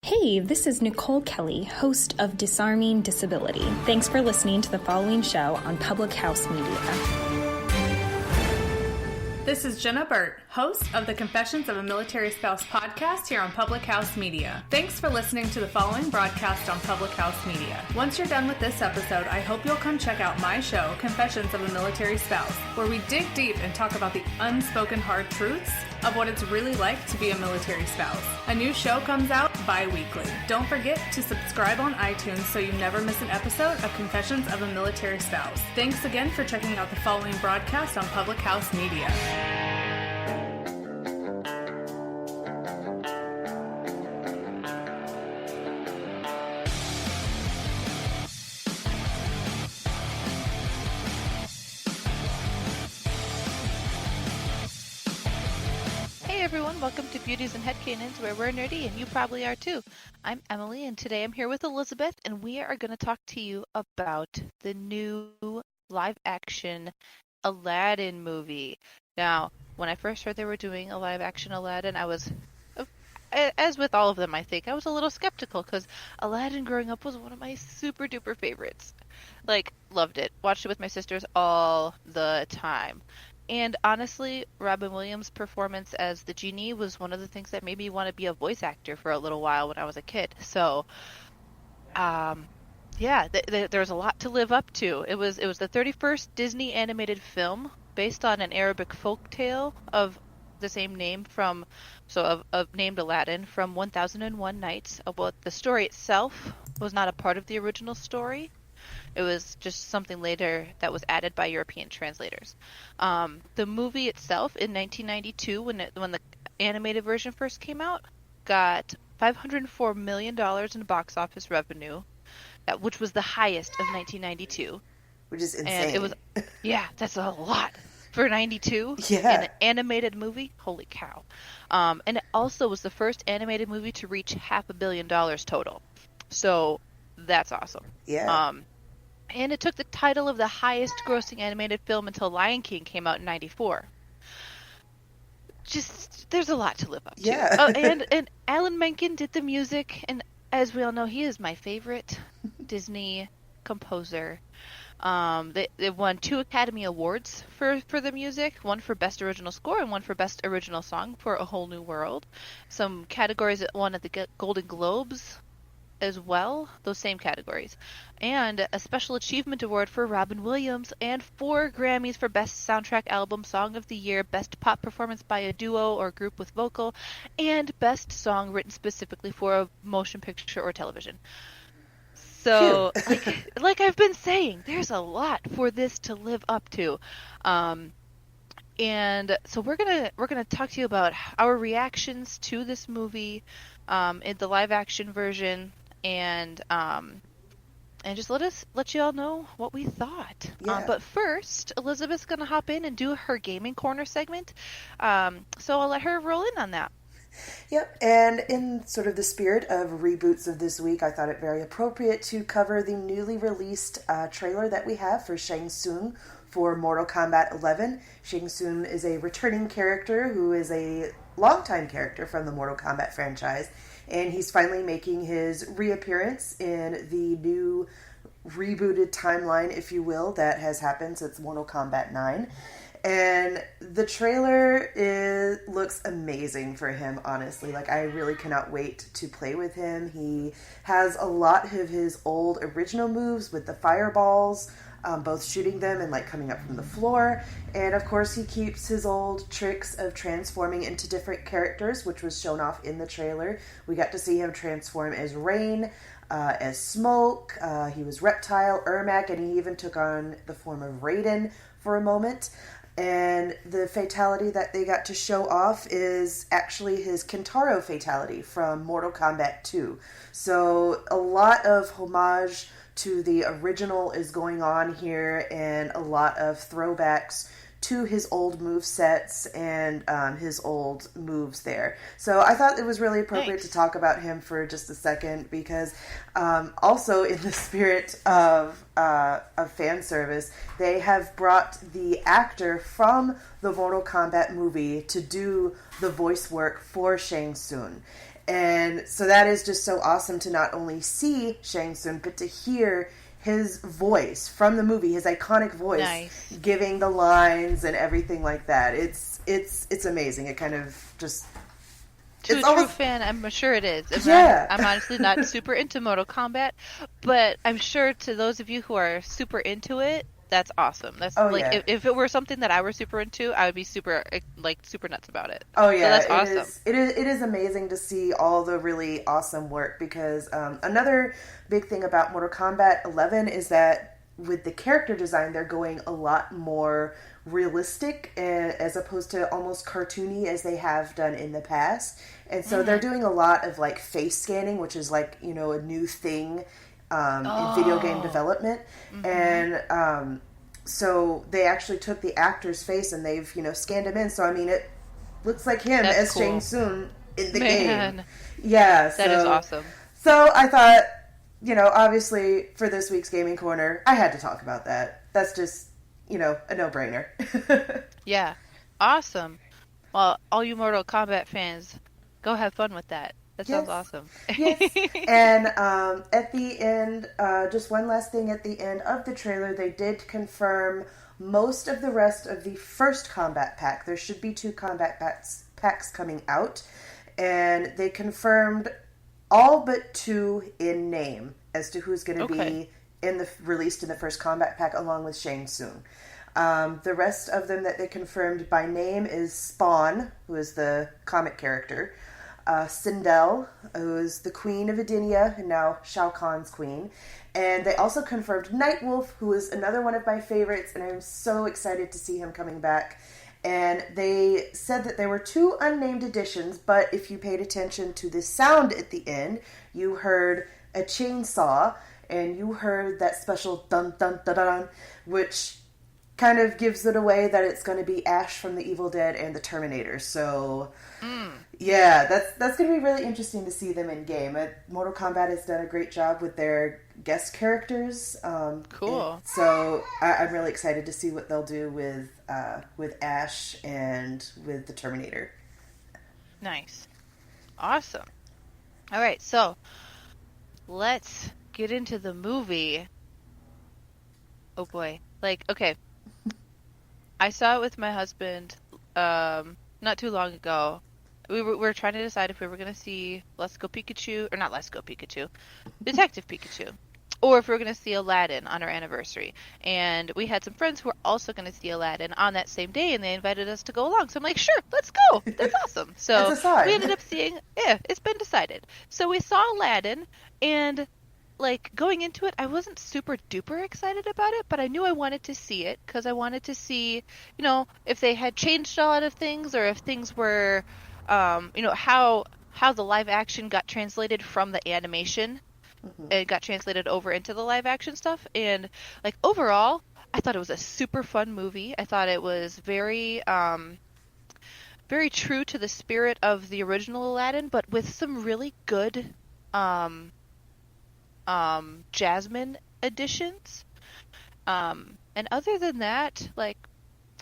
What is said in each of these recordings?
Hey, this is Nicole Kelly, host of Disarming Disability. Thanks for listening to the following show on Public House Media. This is Jenna Burt, host of the Confessions of a Military Spouse podcast here on Public House Media. Thanks for listening to the following broadcast on Public House Media. Once you're done with this episode, I hope you'll come check out my show, Confessions of a Military Spouse, where we dig deep and talk about the unspoken hard truths of what it's really like to be a military spouse. A new show comes out bi-weekly. Don't forget to subscribe on iTunes so you never miss an episode of Confessions of a Military Spouse. Thanks again for checking out the following broadcast on Public House Media. Everyone, welcome to Beauties and Headcanons, where we're nerdy and you probably are too. I'm Emily, and today I'm here with Elisabeth, and we are going to talk to you about the new live-action Aladdin movie. Now, when I first heard they were doing a live-action Aladdin, I was, as with all of them, I think, I was a little skeptical, because Aladdin growing up was one of my super-duper favorites. Like, loved it. Watched it with my sisters all the time. And honestly, Robin Williams' performance as the genie was one of the things that made me want to be a voice actor for a little while when I was a kid. So, there's a lot to live up to. It was the 31st Disney animated film based on an Arabic folktale of the same name named Aladdin from 1001 Nights. But the story itself was not a part of the original story. It was just something later that was added by European translators. The movie itself, in 1992, when the animated version first came out, got $504 million in box office revenue, which was the highest of 1992. Which is insane. And it was, that's a lot for 92. Yeah. An animated movie, holy cow. And it also was the first animated movie to reach $500 million total. So that's awesome. Yeah. And it took the title of the highest grossing animated film until Lion King came out in 94. Just, there's a lot to live up to. Yeah. And Alan Menken did the music, and as we all know, he is my favorite Disney composer. They won 2 Academy Awards for the music, one for Best Original Score and one for Best Original Song for A Whole New World. Some categories it won at the Golden Globes as well, those same categories, and a Special Achievement Award for Robin Williams, and 4 Grammys for Best Soundtrack Album, Song of the Year, Best Pop Performance by a Duo or Group with Vocal, and Best Song Written Specifically for a Motion Picture or Television. So, like I've been saying, there's a lot for this to live up to. And so we're gonna talk to you about our reactions to this movie, in the live action version, and just let you all know what we thought. Yeah. But first, Elisabeth's gonna hop in and do her gaming corner segment. So I'll let her roll in on that. Yep, and in sort of the spirit of reboots of this week, I thought it very appropriate to cover the newly released trailer that we have for Shang Tsung for Mortal Kombat 11. Shang Tsung is a returning character who is a longtime character from the Mortal Kombat franchise, and he's finally making his reappearance in the new rebooted timeline, if you will, that has happened since Mortal Kombat 9. And the trailer looks amazing for him, honestly. Like, I really cannot wait to play with him. He has a lot of his old original moves with the fireballs, both shooting them and, like, coming up from the floor. And, of course, he keeps his old tricks of transforming into different characters, which was shown off in the trailer. We got to see him transform as Rain, as Smoke. He was Reptile, Ermac, and he even took on the form of Raiden for a moment. And the fatality that they got to show off is actually his Kentaro fatality from Mortal Kombat 2. So a lot of homage to the original is going on here, and a lot of throwbacks to his old move sets and his old moves there. So I thought it was really appropriate to talk about him for just a second, because also in the spirit of fan service, they have brought the actor from the Mortal Kombat movie to do the voice work for Shang Tsung. And so that is just so awesome to not only see Shang Tsung, but to hear his voice from the movie, his iconic voice, giving the lines and everything like that. It's amazing. It kind of just... To a true fan, I'm sure it is. I'm honestly not super into Mortal Kombat, but I'm sure to those of you who are super into it, that's awesome. That's if it were something that I were super into, I would be super nuts about it. Oh yeah, so that's awesome. It is amazing to see all the really awesome work, because another big thing about Mortal Kombat 11 is that with the character design, they're going a lot more realistic as opposed to almost cartoony as they have done in the past. And so they're doing a lot of like face scanning, which is like, you know, a new thing in video game development. And so they actually took the actor's face and they've, you know, scanned him in. So I mean, it looks like him as cool. Shang Tsung in the game. Yeah, that is awesome. So I thought, you know, obviously for this week's Gaming Corner, I had to talk about that. That's just, you know, a no-brainer. Yeah. Awesome. Well, all you Mortal Kombat fans, go have fun with that. That sounds awesome. Yes. And at the end, just one last thing at the end of the trailer, they did confirm most of the rest of the first combat pack. There should be 2 combat packs coming out. And they confirmed all but 2 in name as to who's going to be released in the first combat pack along with Shang Tsung. The rest of them that they confirmed by name is Spawn, who is the comic character, Sindel, who is the Queen of Edenia and now Shao Kahn's queen, and they also confirmed Nightwolf, who is another one of my favorites, and I'm so excited to see him coming back. And they said that there were 2 unnamed additions, but if you paid attention to the sound at the end, you heard a chainsaw, and you heard that special dun dun dun dun, which kind of gives it away that it's going to be Ash from the Evil Dead and the Terminator. So, yeah, that's going to be really interesting to see them in game. Mortal Kombat has done a great job with their guest characters. Cool. So I'm really excited to see what they'll do with Ash and with the Terminator. Nice. Awesome. All right, so let's get into the movie. Oh boy. Okay. I saw it with my husband not too long ago. We were trying to decide if we were going to see Detective Pikachu, or if we were going to see Aladdin on our anniversary. And we had some friends who were also going to see Aladdin on that same day, and they invited us to go along. So I'm like, sure, let's go. That's awesome. So we ended up seeing, it's been decided. So we saw Aladdin, and like going into it, I wasn't super duper excited about it, but I knew I wanted to see it because I wanted to see, you know, if they had changed a lot of things, or if things were, you know, how the live action got translated from the animation. It got translated over into the live action stuff. And like overall, I thought it was a super fun movie. I thought it was very, very true to the spirit of the original Aladdin, but with some really good, Jasmine additions. And other than that, like,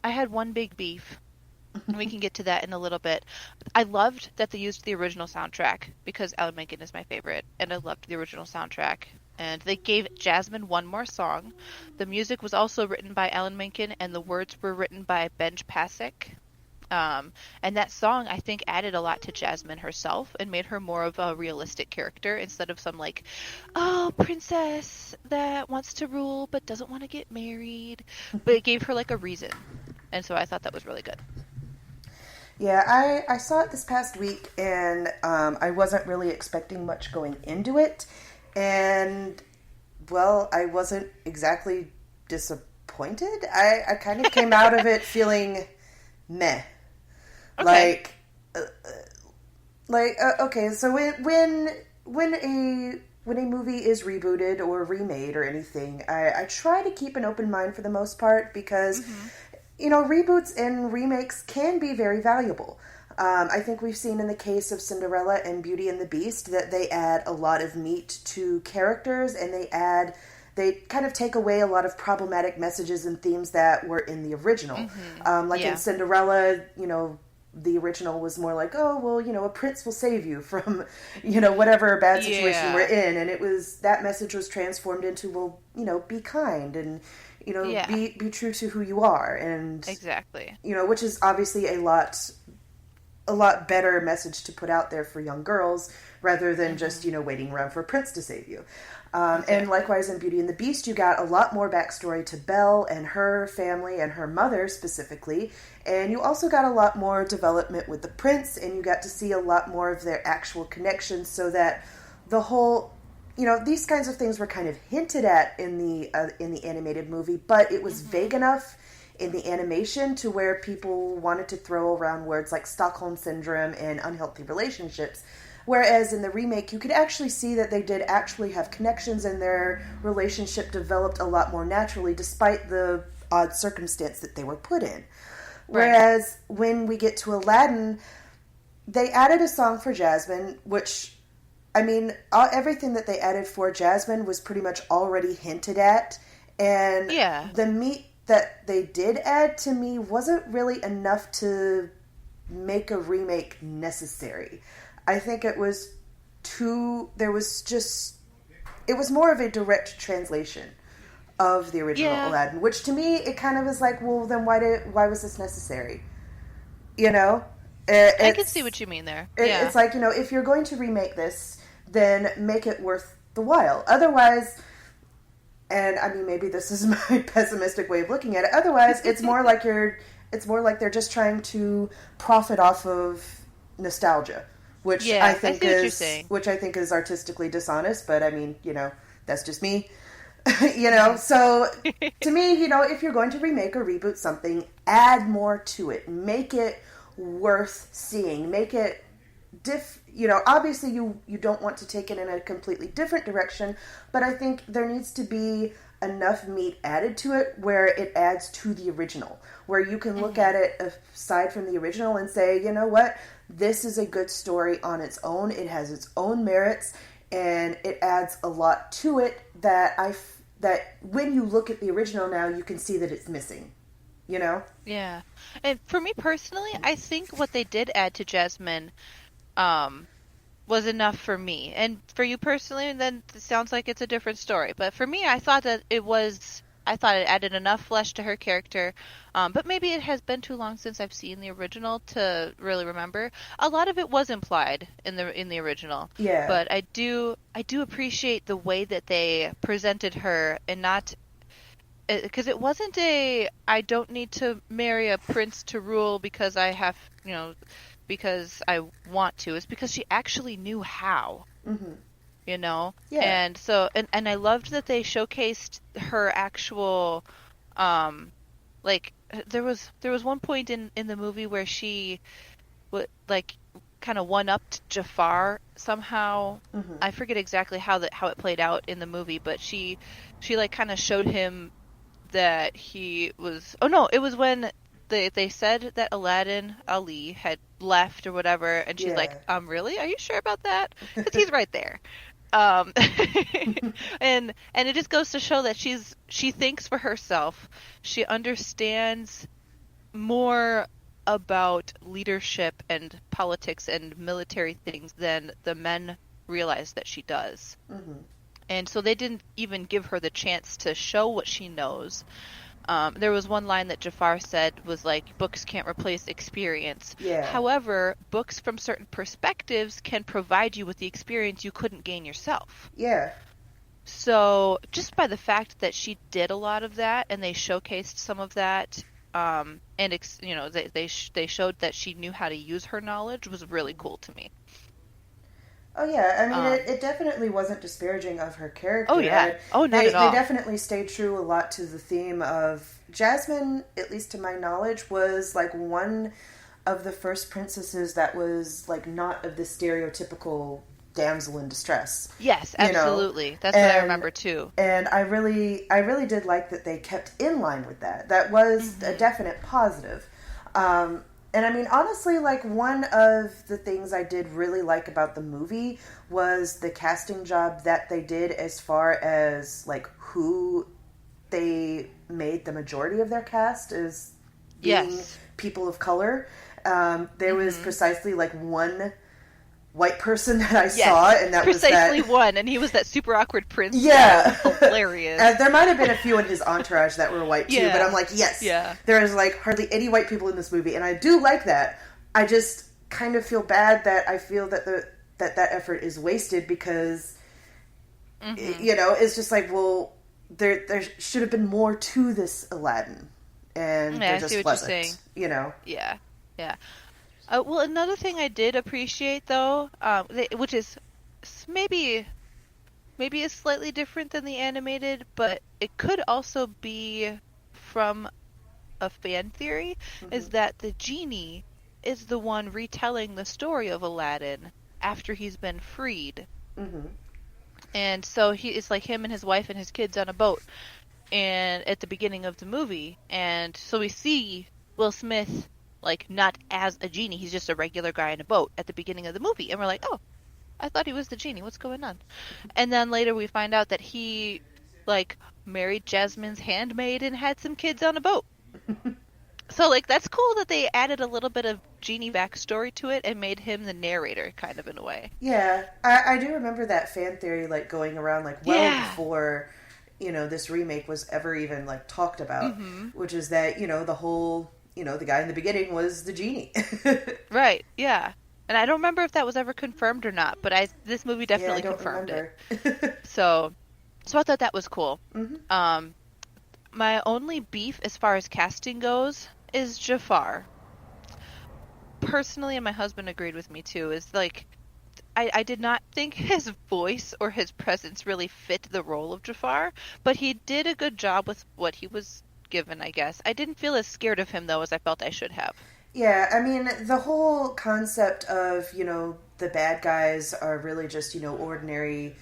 I had one big beef, and we can get to that in a little bit. I loved that they used the original soundtrack because Alan Menken is my favorite, and I loved the original soundtrack. And they gave Jasmine one more song. The music was also written by Alan Menken, and the words were written by Benj Pasek. And that song, I think, added a lot to Jasmine herself and made her more of a realistic character instead of some, like, oh, princess that wants to rule but doesn't want to get married. But it gave her, like, a reason. And so I thought that was really good. Yeah, I saw it this past week, and I wasn't really expecting much going into it. And, well, I wasn't exactly disappointed. I kind of came out of it feeling meh. Okay. Okay, so when a movie is rebooted or remade or anything, I try to keep an open mind for the most part because, you know, reboots and remakes can be very valuable. I think we've seen in the case of Cinderella and Beauty and the Beast that they add a lot of meat to characters, and they kind of take away a lot of problematic messages and themes that were in the original. In Cinderella, you know, the original was more like, oh, well, a prince will save you from, whatever bad situation we're in. And that message was transformed into, well, be kind and, be true to who you are. And exactly. Which is obviously a lot better message to put out there for young girls rather than just, waiting around for a prince to save you. And likewise in Beauty and the Beast, you got a lot more backstory to Belle and her family and her mother specifically. And you also got a lot more development with the prince, and you got to see a lot more of their actual connections, so that the whole, these kinds of things were kind of hinted at in the animated movie, but it was vague enough in the animation to where people wanted to throw around words like Stockholm Syndrome and unhealthy relationships. Whereas in the remake, you could actually see that they did actually have connections, and their relationship developed a lot more naturally despite the odd circumstance that they were put in. Right. Whereas when we get to Aladdin, they added a song for Jasmine, which, everything that they added for Jasmine was pretty much already hinted at. And the meat that they did add, to me, wasn't really enough to make a remake necessary. I think it was it was more of a direct translation of the original Aladdin, which to me, it kind of is like, well, then why was this necessary? I can see what you mean there. It's like, if you're going to remake this, then make it worth the while. Otherwise, and maybe this is my pessimistic way of looking at it, otherwise it's more like they're just trying to profit off of nostalgia. Which I think is artistically dishonest, but that's just me. So to me, if you're going to remake or reboot something, add more to it. Make it worth seeing. Make it obviously you don't want to take it in a completely different direction, but I think there needs to be enough meat added to it where it adds to the original, where you can look at it aside from the original and say, you know what, this is a good story on its own. It has its own merits, and it adds a lot to it that when you look at the original now, you can see that it's missing. Yeah. And for me personally, I think what they did add to Jasmine was enough for me. And for you personally, then it sounds like it's a different story. But for me, I thought it added enough flesh to her character. But maybe it has been too long since I've seen the original to really remember. A lot of it was implied in the original. Yeah. But I do appreciate the way that they presented her, and not because it wasn't I don't need to marry a prince to rule because I have, because I want to. It's because she actually knew how. Mm-hmm. Yeah. And so and I loved that they showcased her actual there was one point in the movie where she kind of one-upped Jafar somehow. Mm-hmm. I forget exactly how it played out in the movie, but she kind of showed him that he was, oh no, it was when they said that Aladdin Ali had left or whatever, and she's like, really? Are you sure about that? Because he's right there. And it just goes to show that she thinks for herself. She understands more about leadership and politics and military things than the men realize that she does. Mm-hmm. And so they didn't even give her the chance to show what she knows. There was one line that Jafar said was like, books can't replace experience. Yeah. However, books from certain perspectives can provide you with the experience you couldn't gain yourself. Yeah. So just by the fact that she did a lot of that, and they showcased some of that, and they showed that she knew how to use her knowledge, was really cool to me. Oh, yeah. It definitely wasn't disparaging of her character. Oh, yeah. Not at all. They definitely stayed true a lot to the theme of Jasmine, at least to my knowledge, was like one of the first princesses that was like not of the stereotypical damsel in distress. Yes, absolutely. That's what I remember too. And I really did like that they kept in line with that. That was a definite positive. And honestly, like, one of the things I did really like about the movie was the casting job that they did as far as, like, who they made the majority of their cast as being people of color. There was precisely like one white person that I saw, and that was precisely one, and he was that super awkward prince. Yeah. Hilarious. There might have been a few in his entourage that were white too, but I'm like, yes, there is like hardly any white people in this movie, and I do like that. I just kind of feel bad that I feel that that effort is wasted because, it's just like, well, there should have been more to this Aladdin, and there just wasn't, Yeah. Well, another thing I did appreciate, though, which is maybe is slightly different than the animated, but it could also be from a fan theory, is that the genie is the one retelling the story of Aladdin after he's been freed. And so it's like him and his wife and his kids on a boat and at the beginning of the movie. And so we see Will Smith, like, not as a genie. He's just a regular guy in a boat at the beginning of the movie. And we're like, oh, I thought he was the genie. What's going on? And then later we find out that he, like, married Jasmine's handmaid and had some kids on a boat. So, like, that's cool that they added a little bit of genie backstory to it and made him the narrator, kind of, in a way. Yeah, I do remember that fan theory, like, going around, like, before, this remake was ever even, like, talked about, which is that, the whole, the guy in the beginning was the genie. Right, yeah. And I don't remember if that was ever confirmed or not, but this movie definitely confirmed it. So I thought that was cool. My only beef as far as casting goes is Jafar. Personally, and my husband agreed with me too, is like, I did not think his voice or his presence really fit the role of Jafar, but he did a good job with what he was given, I guess. I didn't feel as scared of him, though, as I felt I should have. Yeah, I mean, the whole concept of, the bad guys are really just, ordinary,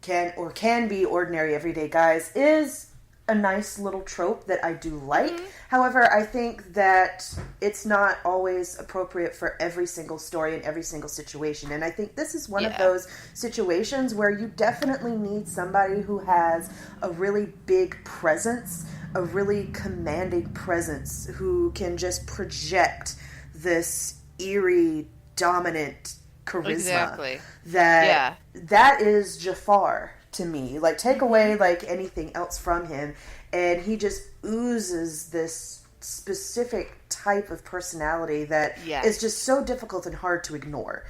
can be ordinary everyday guys is a nice little trope that I do like. However, I think that it's not always appropriate for every single story and every single situation. And I think this is one of those situations where you definitely need somebody who has a really big presence, a really commanding presence, who can just project this eerie, dominant charisma. Exactly. That is Jafar to me. Like, take away like anything else from him, and he just oozes this specific type of personality that is just so difficult and hard to ignore.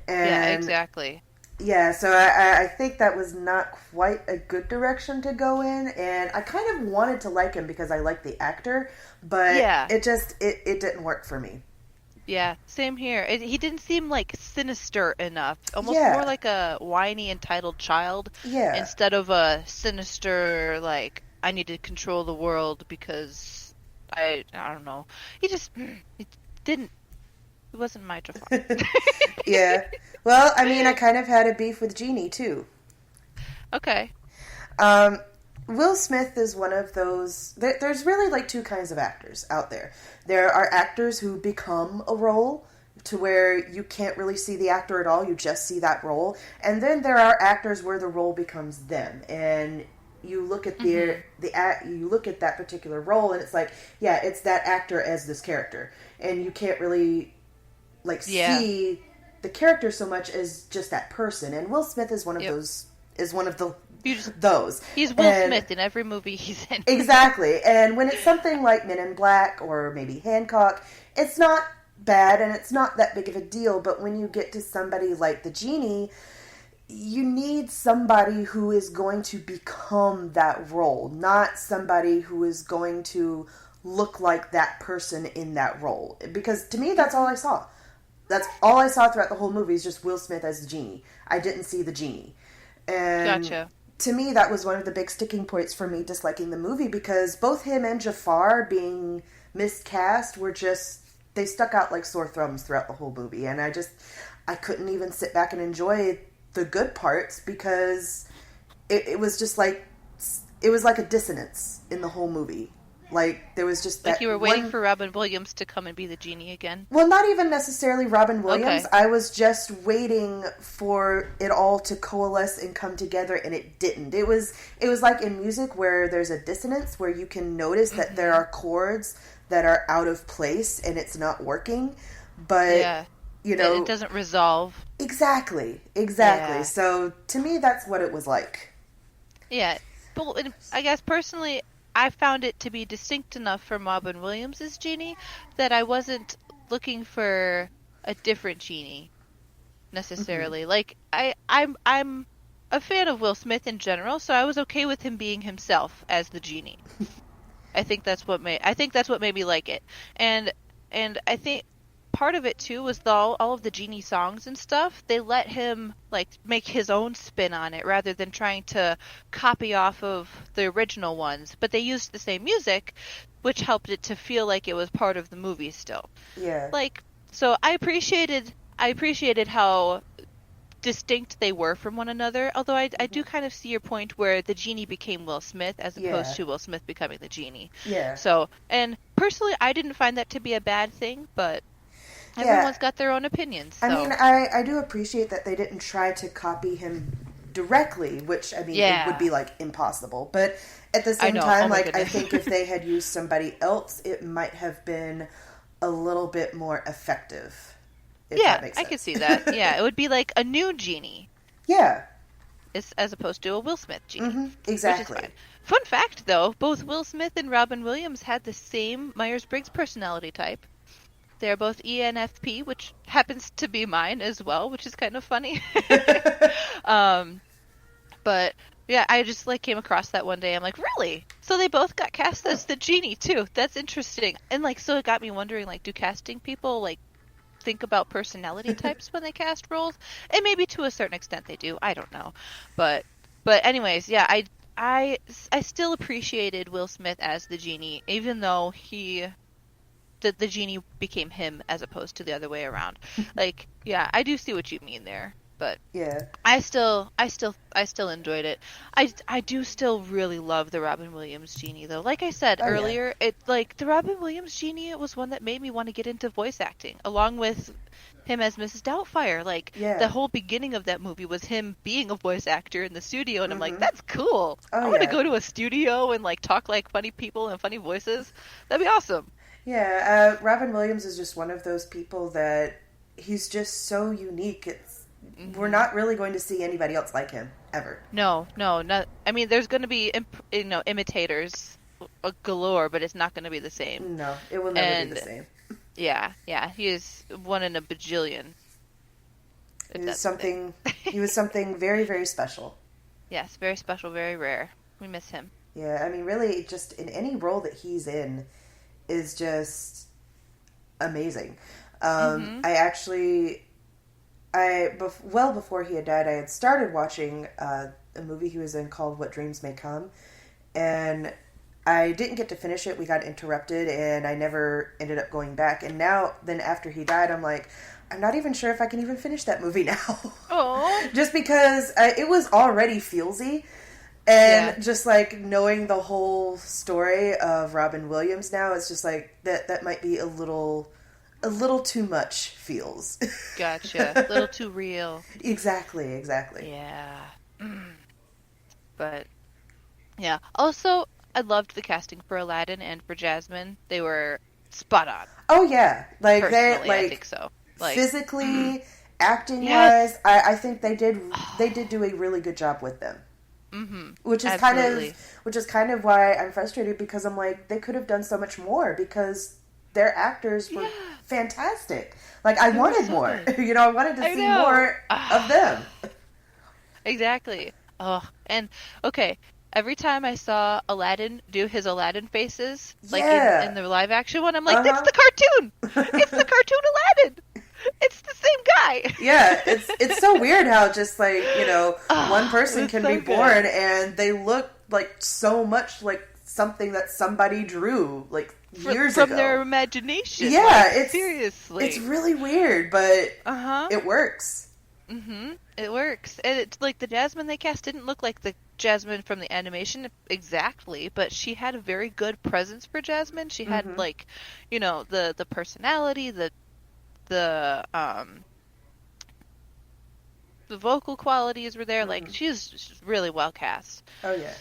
And exactly. Yeah, so I think that was not quite a good direction to go in, and I kind of wanted to like him because I like the actor, but it didn't work for me. Yeah, same here. He didn't seem, like, sinister enough. Almost more like a whiny, entitled child. Yeah. Instead of a sinister, like, I need to control the world because I don't know. He wasn't my Jafar. Yeah. Well, I mean, I kind of had a beef with Genie, too. Okay. Will Smith is one of those... There's really, like, two kinds of actors out there. There are actors who become a role to where you can't really see the actor at all. You just see that role. And then there are actors where the role becomes them. And you look at you look at that particular role, and it's like, yeah, it's that actor as this character. And you can't really, like, see the character so much as just that person. And Will Smith is one of those... those. He's Will Smith in every movie he's in. Exactly. And when it's something like Men in Black or maybe Hancock, it's not bad and it's not that big of a deal. But when you get to somebody like the Genie, you need somebody who is going to become that role, not somebody who is going to look like that person in that role. Because to me, that's all I saw. That's all I saw throughout the whole movie is just Will Smith as the Genie. I didn't see the Genie. And gotcha. To me, that was one of the big sticking points for me disliking the movie, because both him and Jafar being miscast were just, they stuck out like sore thumbs throughout the whole movie. And I couldn't even sit back and enjoy the good parts because it was just like, it was like a dissonance in the whole movie. Like, there was just that... Like you were waiting for Robin Williams to come and be the Genie again? Well, not even necessarily Robin Williams. Okay. I was just waiting for it all to coalesce and come together, and it didn't. It was like in music where there's a dissonance, where you can notice that there are chords that are out of place and it's not working, but you know, it doesn't resolve. Exactly. Yeah. So to me, that's what it was like. Yeah, but I guess personally, I found it to be distinct enough from Robin Williams' Genie that I wasn't looking for a different Genie necessarily. Like I'm a fan of Will Smith in general, so I was okay with him being himself as the Genie. I think that's what made me like it. And I think part of it too was all of the Genie songs and stuff, they let him like make his own spin on it rather than trying to copy off of the original ones, but they used the same music, which helped it to feel like it was part of the movie still. Yeah. Like, so I appreciated how distinct they were from one another, although I do kind of see your point where the Genie became Will Smith as opposed to Will Smith becoming the Genie. Yeah. So, and personally I didn't find that to be a bad thing, but everyone's got their own opinions. So. I mean, I do appreciate that they didn't try to copy him directly, which, I mean, it would be, like, impossible. But at the same time, like, I think if they had used somebody else, it might have been a little bit more effective. If that makes sense. I could see that. Yeah, it would be like a new Genie. Yeah. As opposed to a Will Smith Genie. Mm-hmm. Exactly. Which is fine. Fun fact, though, both Will Smith and Robin Williams had the same Myers-Briggs personality type. They're both ENFP, which happens to be mine as well, which is kind of funny. But yeah, I just like came across that one day. I'm like, really? So they both got cast as the Genie too. That's interesting. And like, so it got me wondering, like, do casting people like think about personality types when they cast roles? And maybe to a certain extent they do. I don't know. But anyways, yeah, I still appreciated Will Smith as the Genie, even though the Genie became him as opposed to the other way around. Like, yeah, I do see what you mean there, but yeah, I still enjoyed it. I do still really love the Robin Williams Genie though. Like I said earlier, it like the Robin Williams Genie was one that made me want to get into voice acting, along with him as Mrs. Doubtfire. Like, the whole beginning of that movie was him being a voice actor in the studio, and I'm like, that's cool. I want to go to a studio and like talk like funny people and funny voices. That'd be awesome. Yeah, Robin Williams is just one of those people that he's just so unique. We're not really going to see anybody else like him ever. No, not. I mean, there's going to be imitators galore, but it's not going to be the same. No, it will never be the same. Yeah, he is one in a bajillion. He was something very, very special. Yes, very special, very rare. We miss him. Yeah, I mean, really, just in any role that he's in is just amazing. Well before he had died, I had started watching a movie he was in called What Dreams May Come, and I didn't get to finish it. We got interrupted, and I never ended up going back. And then after he died, I'm like, I'm not even sure if I can even finish that movie now. Oh, just because it was already feelsy. And just like knowing the whole story of Robin Williams now, it's just like that might be a little too much feels. Gotcha. A little too real. Exactly. Yeah. But yeah. Also, I loved the casting for Aladdin and for Jasmine. They were spot on. Oh yeah. Like personally, they like I think so. Like, physically, acting wise, I think they did do a really good job with them. Mm-hmm. Which is kind of why I'm frustrated, because I'm like, they could have done so much more, because their actors were fantastic. Like, I wanted more. I wanted to see more of them. Exactly. Oh, and okay, every time I saw Aladdin do his Aladdin faces, like in the live action one, I'm like, that's the cartoon. It's the cartoon Aladdin. It's the same guy. Yeah, it's so weird how just like, one person can be born and they look like so much like something that somebody drew like years ago. From their imagination. Yeah, like, seriously. It's really weird, but it works. Mm-hmm. It works. And it's like the Jasmine they cast didn't look like the Jasmine from the animation exactly, but she had a very good presence for Jasmine. She had like, the personality, the vocal qualities were there. Like, she's really well cast. Oh yeah.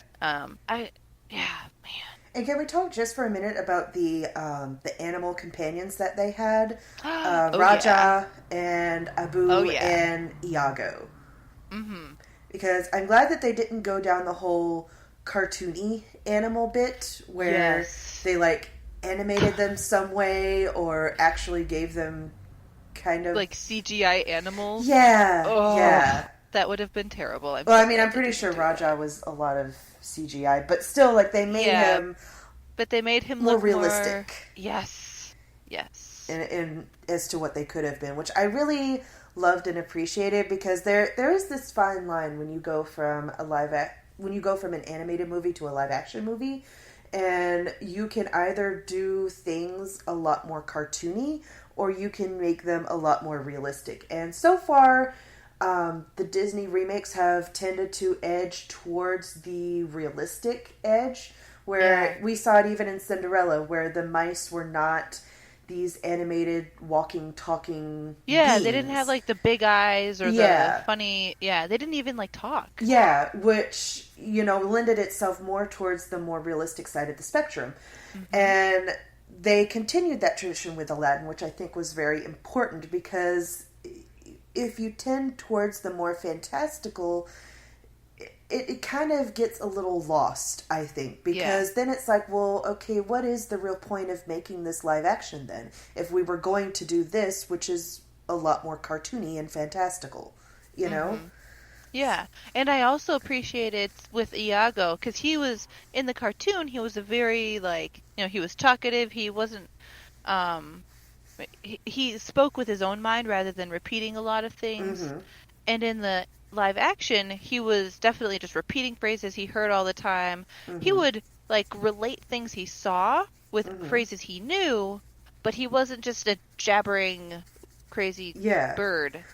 Man. And can we talk just for a minute about the animal companions that they had? Raja and Abu and Iago. Mm-hmm. Because I'm glad that they didn't go down the whole cartoony animal bit where they like animated them some way or actually gave them kind of like CGI animals. Yeah. That would have been terrible. I'm pretty sure Raja was a lot of CGI, but still, like, they made him... But they made him more look realistic. Yes. In as to what they could have been, which I really loved and appreciated, because there is this fine line when you go from an animated movie to a live action movie, and you can either do things a lot more cartoony, or you can make them a lot more realistic. And so far... the Disney remakes have tended to edge towards the realistic edge, where we saw it even in Cinderella, where the mice were not these animated walking, talking beings. They didn't have like the big eyes or the funny... Yeah, they didn't even like talk. Yeah, which, lended itself more towards the more realistic side of the spectrum. Mm-hmm. And they continued that tradition with Aladdin, which I think was very important, because... if you tend towards the more fantastical, it kind of gets a little lost, I think. Because then it's like, well, okay, what is the real point of making this live action then? If we were going to do this, which is a lot more cartoony and fantastical, you know? Mm-hmm. Yeah, and I also appreciated with Iago, because he was, in the cartoon, he was a very, he was talkative, he wasn't, he spoke with his own mind rather than repeating a lot of things. Mm-hmm. And in the live action, he was definitely just repeating phrases he heard all the time. Mm-hmm. He would relate things he saw with phrases he knew, but he wasn't just a jabbering crazy bird,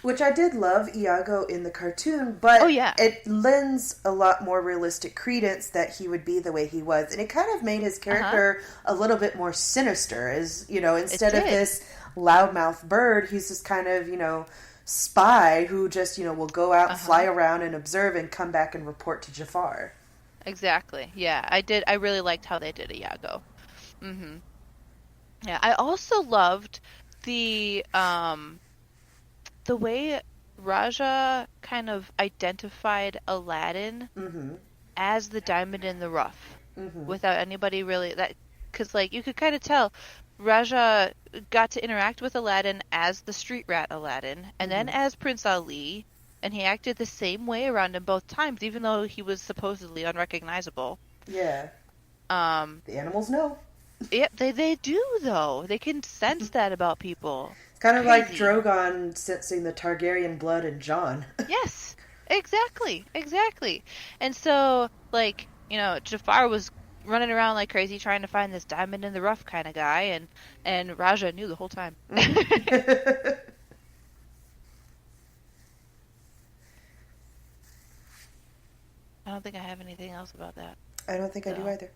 Which I did love Iago in the cartoon, but it lends a lot more realistic credence that he would be the way he was, and it kind of made his character a little bit more sinister, as instead of this loudmouth bird, he's just kind of spy who just will go out, fly around and observe and come back and report to Jafar. Exactly. I really liked how they did Iago. I also loved the way Raja kind of identified Aladdin as the diamond in the rough without anybody really because you could kind of tell Raja got to interact with Aladdin as the street rat Aladdin and then as Prince Ali, and he acted the same way around him both times, even though he was supposedly unrecognizable. The animals know. Yeah, they do, though. They can sense that about people. It's kind of like Drogon sensing the Targaryen blood in Jon. Yes, exactly. And so, Jafar was running around like crazy trying to find this diamond in the rough kind of guy, and Raja knew the whole time. I don't think I have anything else about that. I don't think I do either.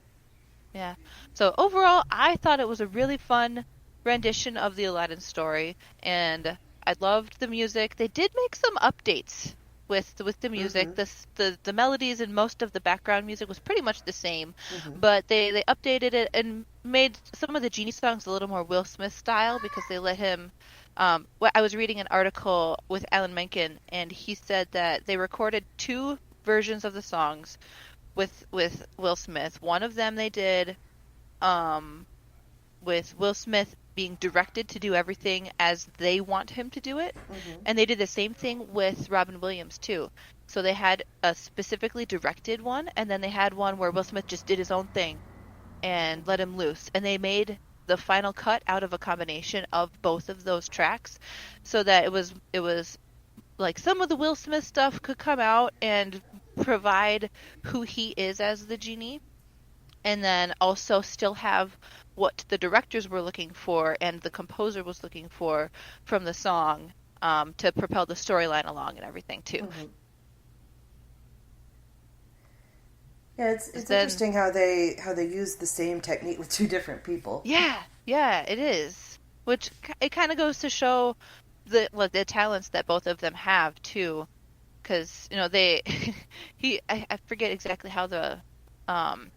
Yeah. So overall, I thought it was a really fun rendition of the Aladdin story, and I loved the music. They did make some updates with the music. The melodies and most of the background music was pretty much the same, but they updated it and made some of the Genie songs a little more Will Smith style, because they let him. I was reading an article with Alan Menken, and he said that they recorded 2 versions of the songs with Will Smith. One of them they did with Will Smith being directed to do everything as they want him to do it. And they did the same thing with Robin Williams too. So they had a specifically directed one, and then they had one where Will Smith just did his own thing and let him loose. And they made the final cut out of a combination of both of those tracks, so that it was like some of the Will Smith stuff could come out and provide who he is as the genie, and then also still have what the directors were looking for and the composer was looking for from the song, to propel the storyline along and everything too. Yeah, it's interesting how they use the same technique with 2 different people. Yeah, it is. Which it kind of goes to show the talents that both of them have too, because I forget exactly how the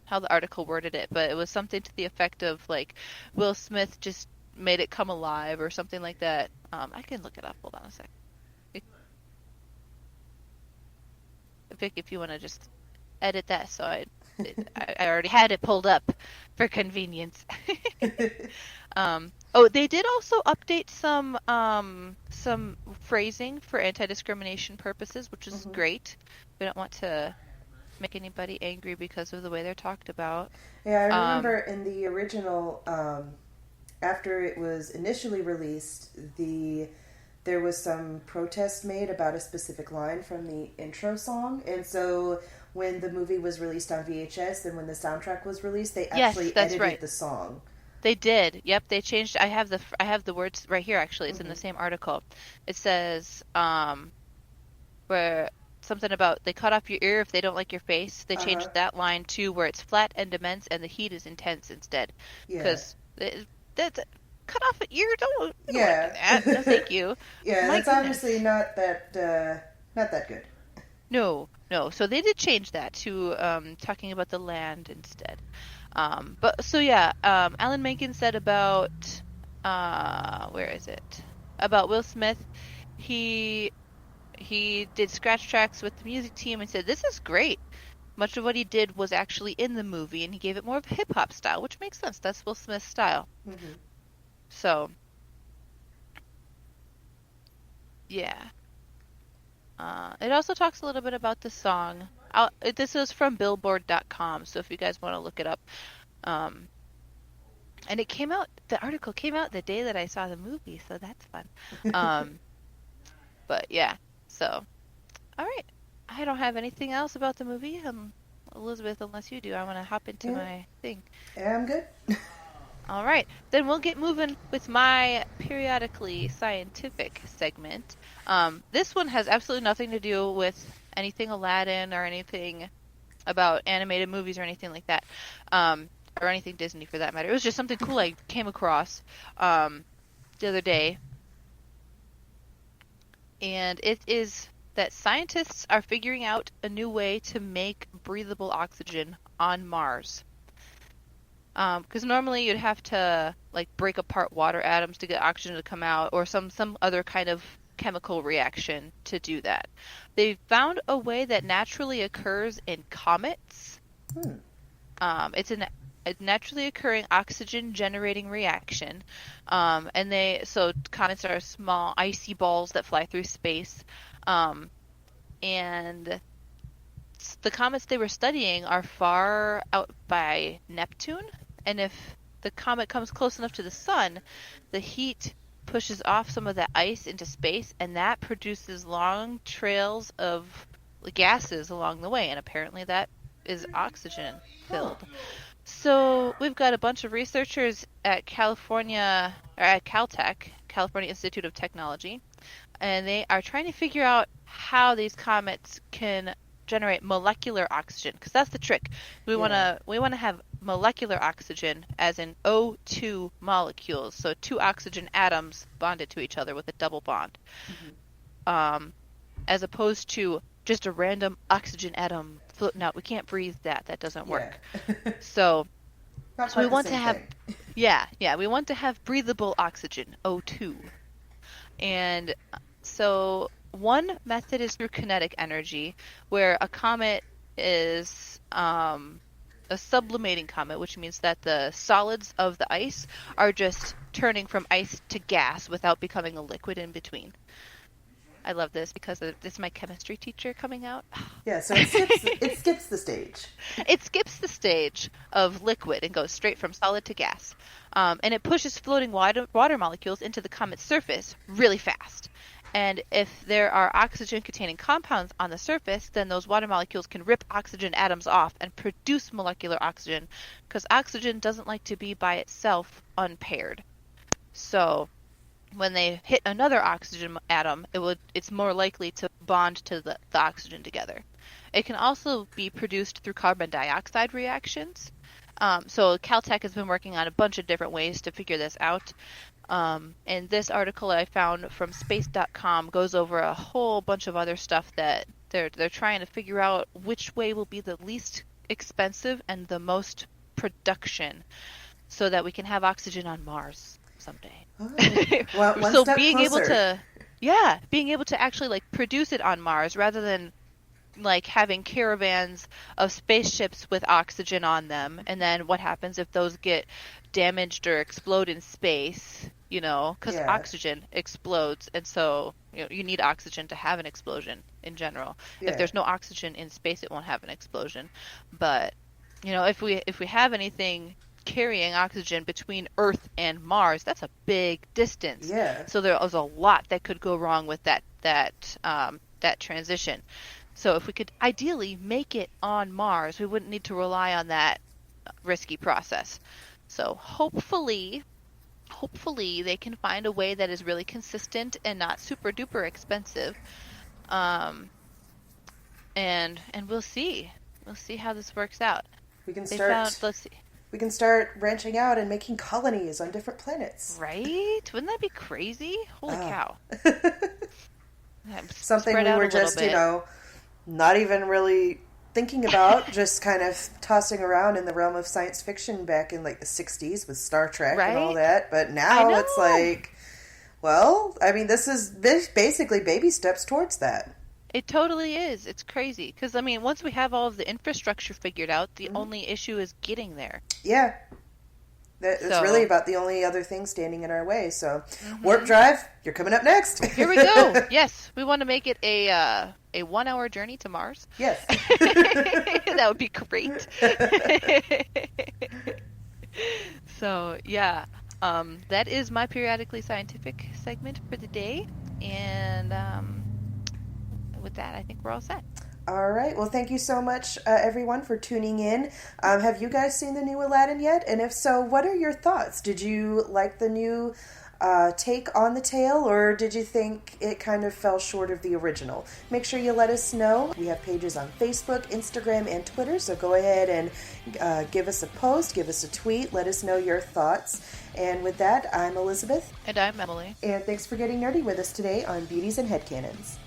how the article worded it, but it was something to the effect of like Will Smith just made it come alive or something like that. I can look it up. Hold on a sec. Vic, if you want to just edit that, so I already had it pulled up for convenience. They did also update some phrasing for anti-discrimination purposes, which is great. We don't want to make anybody angry because of the way they're talked about. Yeah, I remember in the original, after it was initially released, there was some protest made about a specific line from the intro song, and so when the movie was released on VHS and when the soundtrack was released, they actually edited the song. They did. Yep, they changed. I have the words right here. Actually, it's in the same article. It says where something about they cut off your ear if they don't like your face. They changed that line to where it's flat and immense and the heat is intense instead. Because that's cut off an ear. Don't do that. No, thank you. Yeah, that's obviously not that good. No. So they did change that to talking about the land instead. Alan Menken said about where is it? About Will Smith. He did scratch tracks with the music team and said, "This is great." Much of what he did was actually in the movie, and he gave it more of a hip hop style, which makes sense. That's Will Smith's style. Mm-hmm. So, yeah. It also talks a little bit about the song. This is from Billboard.com, so if you guys want to look it up. And the article came out the day that I saw the movie, so that's fun. But yeah, so, all right. I don't have anything else about the movie. Elizabeth, unless you do, I want to hop into my thing. Yeah, I'm good. All right, then we'll get moving with my periodically scientific segment. This one has absolutely nothing to do with anything Aladdin or anything about animated movies or anything like that, or anything Disney for that matter. It was just something cool I came across the other day, and it is that scientists are figuring out a new way to make breathable oxygen on Mars. Because normally you'd have to like break apart water atoms to get oxygen to come out, or some other kind of chemical reaction to do that. They found a way that naturally occurs in comets. It's a naturally occurring oxygen generating reaction, so comets are small icy balls that fly through space, and the comets they were studying are far out by Neptune. And if the comet comes close enough to the sun, the heat pushes off some of the ice into space, and that produces long trails of gases along the way. And apparently that is oxygen filled. So we've got a bunch of researchers at Caltech, California Institute of Technology, and they are trying to figure out how these comets can generate molecular oxygen, because that's the trick. We want to have molecular oxygen, as in O2 molecules, so two oxygen atoms bonded to each other with a double bond, as opposed to just a random oxygen atom floating out. We can't breathe that. That doesn't work. So we want to have we want to have breathable oxygen, O2. And so one method is through kinetic energy, where a comet is a sublimating comet, which means that the solids of the ice are just turning from ice to gas without becoming a liquid in between. I love this because this is my chemistry teacher coming out. Yeah, so it skips the stage. It skips the stage of liquid and goes straight from solid to gas. And it pushes floating water molecules into the comet's surface really fast. And if there are oxygen-containing compounds on the surface, then those water molecules can rip oxygen atoms off and produce molecular oxygen, because oxygen doesn't like to be by itself unpaired. So when they hit another oxygen atom, it's more likely to bond to the oxygen together. It can also be produced through carbon dioxide reactions. So Caltech has been working on a bunch of different ways to figure this out. And this article I found from space.com goes over a whole bunch of other stuff that they're trying to figure out which way will be the least expensive and the most production so that we can have oxygen on Mars someday. Well, one So step being able closer. being able to actually like produce it on Mars rather than like having caravans of spaceships with oxygen on them, and then what happens if those get damaged or explode in space, because Yeah. oxygen explodes, and so you need oxygen to have an explosion in general. Yeah. If there's no oxygen in space, it won't have an explosion. But if we have anything carrying oxygen between Earth and Mars, that's a big distance. Yeah. So there was a lot that could go wrong with that transition. So if we could ideally make it on Mars, we wouldn't need to rely on that risky process. So hopefully they can find a way that is really consistent and not super duper expensive. And we'll see. We'll see how this works out. We can They start. found, let's see. We can start branching out and making colonies on different planets. Right? Wouldn't that be crazy? Holy cow. Something Spread we out were a little just, bit. not even really thinking about, just kind of tossing around in the realm of science fiction back in like the 60s with Star Trek and all Right? that. But now it's like, well, I mean, this is basically baby steps towards that. It totally is. It's crazy. Because, once we have all of the infrastructure figured out, the only issue is getting there. Yeah. It's So- really about the only other thing standing in our way. So, warp drive, you're coming up next. Here we go. Yes, we want to make it a 1 hour journey to Mars. Yes. That would be great. So, yeah. That is my periodically scientific segment for the day. And with that, I think we're all set. All right. Well, thank you so much, everyone, for tuning in. Have you guys seen the new Aladdin yet? And if so, what are your thoughts? Did you like the new take on the tale, or did you think it kind of fell short of the original? Make sure you let us know. We have pages on Facebook, Instagram, and Twitter, so go ahead and give us a post, give us a tweet, let us know your thoughts. And with that, I'm Elisabeth, And I'm Emily. and thanks for getting nerdy with us today on Beauties and Headcanons.